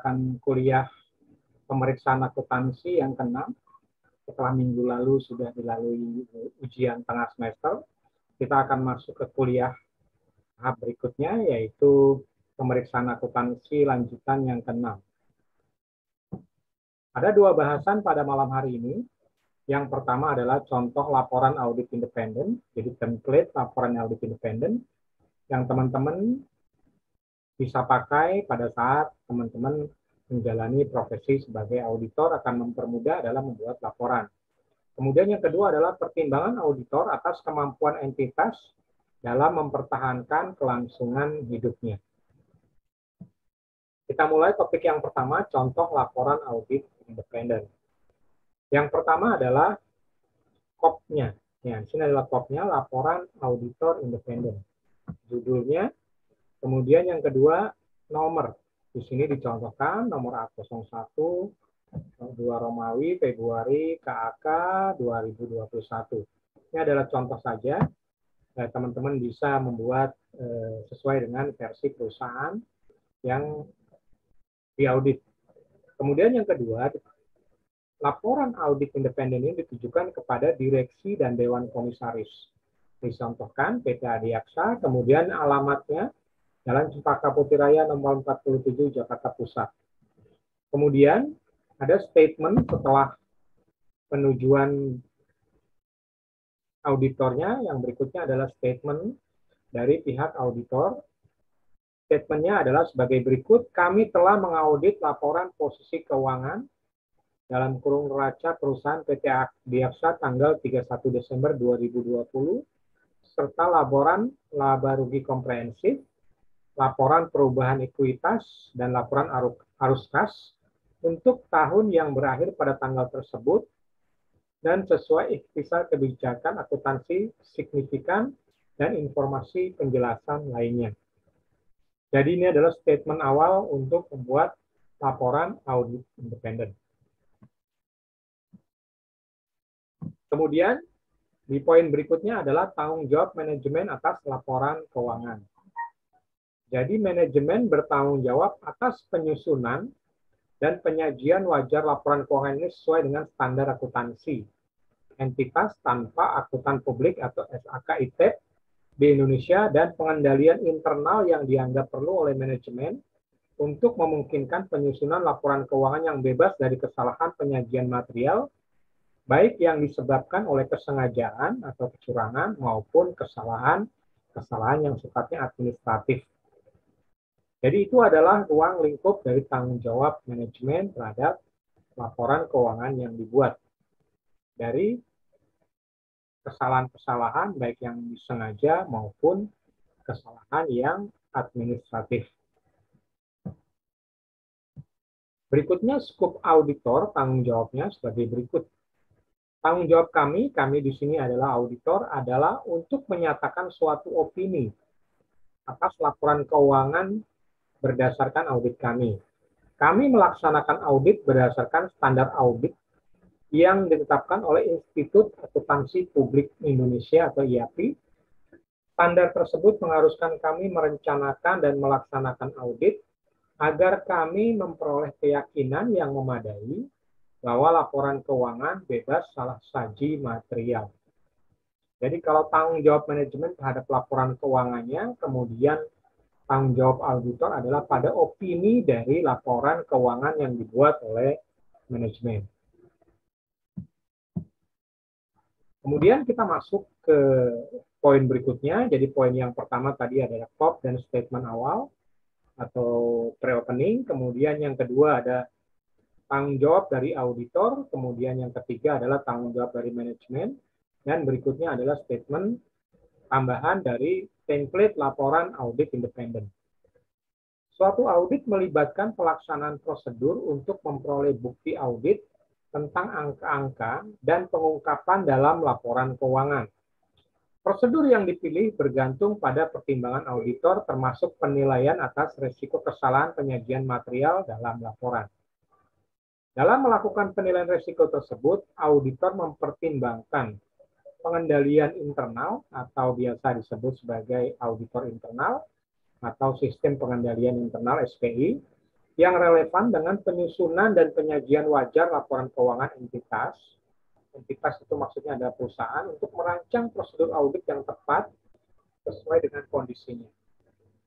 akan kuliah pemeriksaan akuntansi yang ke-6. Setelah minggu lalu sudah dilalui ujian tengah semester, kita akan masuk ke kuliah tahap berikutnya, yaitu pemeriksaan akuntansi lanjutan yang ke-6. Ada dua bahasan pada malam hari ini. Yang pertama adalah contoh laporan audit independen, jadi template laporan audit independen, yang teman-teman bisa pakai pada saat teman-teman menjalani profesi sebagai auditor, akan mempermudah dalam membuat laporan. Kemudian yang kedua adalah pertimbangan auditor atas kemampuan entitas dalam mempertahankan kelangsungan hidupnya. Kita mulai topik yang pertama, contoh laporan audit independen. Yang pertama adalah KOP-nya. Ya, di sini adalah KOP-nya, laporan auditor independen. Judulnya. Kemudian yang kedua, nomor. Di sini dicontohkan nomor A01 2 Romawi Februari KAK 2021. Ini adalah contoh saja. Teman-teman bisa membuat sesuai dengan versi perusahaan yang diaudit. Kemudian yang kedua, laporan audit independen ini ditujukan kepada direksi dan dewan komisaris. Dicontohkan PT Adiaksa, kemudian alamatnya Jalan Cempaka Putih Raya nomor 47 Jakarta Pusat. Kemudian ada statement setelah penujuan auditornya, yang berikutnya adalah statement dari pihak auditor. Statementnya adalah sebagai berikut: kami telah mengaudit laporan posisi keuangan dalam kurung neraca perusahaan PT Adiaksa tanggal 31 Desember 2020, serta laporan laba rugi komprehensif, laporan perubahan ekuitas, dan laporan arus kas untuk tahun yang berakhir pada tanggal tersebut, dan sesuai ikhtisar kebijakan akuntansi signifikan dan informasi penjelasan lainnya. Jadi ini adalah statement awal untuk membuat laporan audit independen. Kemudian, di poin berikutnya adalah tanggung jawab manajemen atas laporan keuangan. Jadi, manajemen bertanggung jawab atas penyusunan dan penyajian wajar laporan keuangan ini sesuai dengan standar akuntansi entitas tanpa akuntan publik atau SAK/ITEP di Indonesia, dan pengendalian internal yang dianggap perlu oleh manajemen untuk memungkinkan penyusunan laporan keuangan yang bebas dari kesalahan penyajian material, baik yang disebabkan oleh kesengajaan atau kecurangan maupun kesalahan yang sifatnya administratif. Jadi itu adalah ruang lingkup dari tanggung jawab manajemen terhadap laporan keuangan yang dibuat. Dari kesalahan-kesalahan baik yang disengaja maupun kesalahan yang administratif. Berikutnya skup auditor, tanggung jawabnya sebagai berikut. Tanggung jawab kami di sini adalah auditor, adalah untuk menyatakan suatu opini atas laporan keuangan berdasarkan audit kami. Kami melaksanakan audit berdasarkan standar audit yang ditetapkan oleh Institut Akuntansi Publik Indonesia atau IAPI. Standar tersebut mengharuskan kami merencanakan dan melaksanakan audit agar kami memperoleh keyakinan yang memadai bahwa laporan keuangan bebas salah saji material. Jadi kalau tanggung jawab manajemen terhadap laporan keuangannya, kemudian tanggung jawab auditor adalah pada opini dari laporan keuangan yang dibuat oleh manajemen. Kemudian kita masuk ke poin berikutnya. Jadi poin yang pertama tadi adalah KOP dan statement awal atau pre-opening. Kemudian yang kedua ada tanggung jawab dari auditor, kemudian yang ketiga adalah tanggung jawab dari manajemen, dan berikutnya adalah statement tambahan dari template laporan audit independen. Suatu audit melibatkan pelaksanaan prosedur untuk memperoleh bukti audit tentang angka-angka dan pengungkapan dalam laporan keuangan. Prosedur yang dipilih bergantung pada pertimbangan auditor, termasuk penilaian atas risiko kesalahan penyajian material dalam laporan. Dalam melakukan penilaian risiko tersebut, auditor mempertimbangkan pengendalian internal atau biasa disebut sebagai auditor internal atau sistem pengendalian internal SPI, yang relevan dengan penyusunan dan penyajian wajar laporan keuangan entitas. Entitas itu maksudnya adalah perusahaan untuk merancang prosedur audit yang tepat sesuai dengan kondisinya.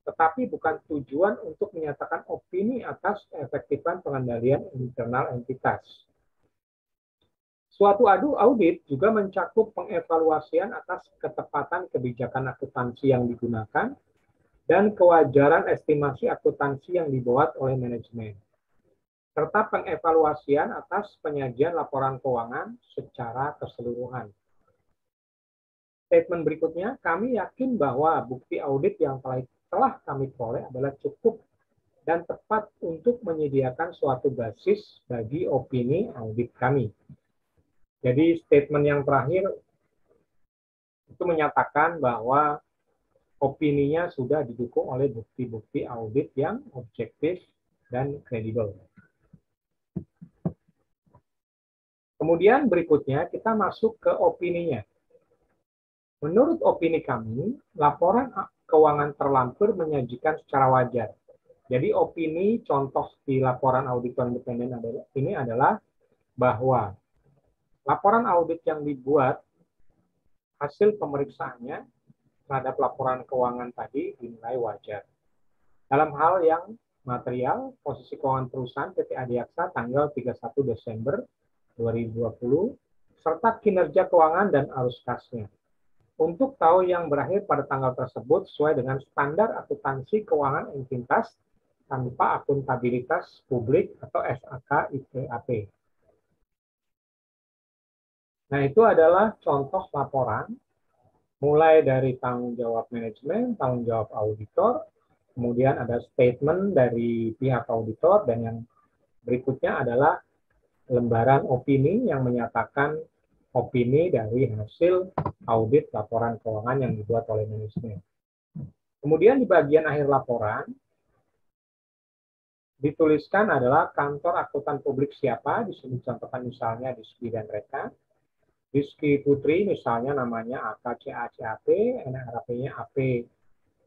Tetapi bukan tujuan untuk menyatakan opini atas keefektifan pengendalian internal entitas. Suatu audit juga mencakup pengevaluasian atas ketepatan kebijakan akuntansi yang digunakan dan kewajaran estimasi akuntansi yang dibuat oleh manajemen, serta pengevaluasian atas penyajian laporan keuangan secara keseluruhan. Statement berikutnya, kami yakin bahwa bukti audit yang telah kami peroleh adalah cukup dan tepat untuk menyediakan suatu basis bagi opini audit kami. Jadi statement yang terakhir itu menyatakan bahwa opininya sudah didukung oleh bukti-bukti audit yang objektif dan kredibel. Kemudian berikutnya kita masuk ke opininya. Menurut opini kami, laporan keuangan terlampir menyajikan secara wajar. Jadi opini contoh di laporan auditor independen ini adalah bahwa laporan audit yang dibuat, hasil pemeriksaannya terhadap laporan keuangan tadi dinilai wajar. Dalam hal yang material, posisi keuangan perusahaan PT Adiaksa tanggal 31 Desember 2020, serta kinerja keuangan dan arus kasnya. Untuk tahun yang berakhir pada tanggal tersebut sesuai dengan standar akuntansi keuangan entitas tanpa akuntabilitas publik atau SAK IPAP. Nah, itu adalah contoh laporan, mulai dari tanggung jawab manajemen, tanggung jawab auditor, kemudian ada statement dari pihak auditor, dan yang berikutnya adalah lembaran opini yang menyatakan opini dari hasil audit laporan keuangan yang dibuat oleh manajemen. Kemudian di bagian akhir laporan, dituliskan adalah kantor akuntan publik siapa, di sini contohkan misalnya di Rizky dan Reka. Rizky Putri misalnya namanya AKCACAP, NRAP-nya AP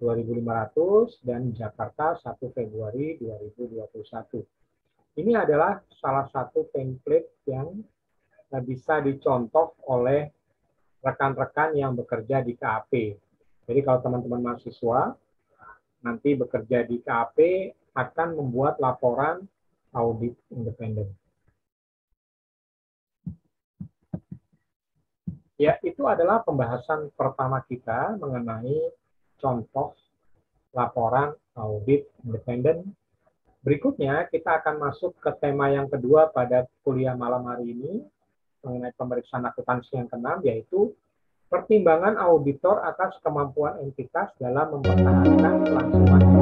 2500 dan Jakarta 1 Februari 2021. Ini adalah salah satu template yang bisa dicontoh oleh rekan-rekan yang bekerja di KAP. Jadi kalau teman-teman mahasiswa nanti bekerja di KAP akan membuat laporan audit independen. Ya, itu adalah pembahasan pertama kita mengenai contoh laporan audit independen. Berikutnya, kita akan masuk ke tema yang kedua pada kuliah malam hari ini, mengenai pemeriksaan akuntansi yang keenam, yaitu pertimbangan auditor atas kemampuan entitas dalam mempertahankan kelangsungan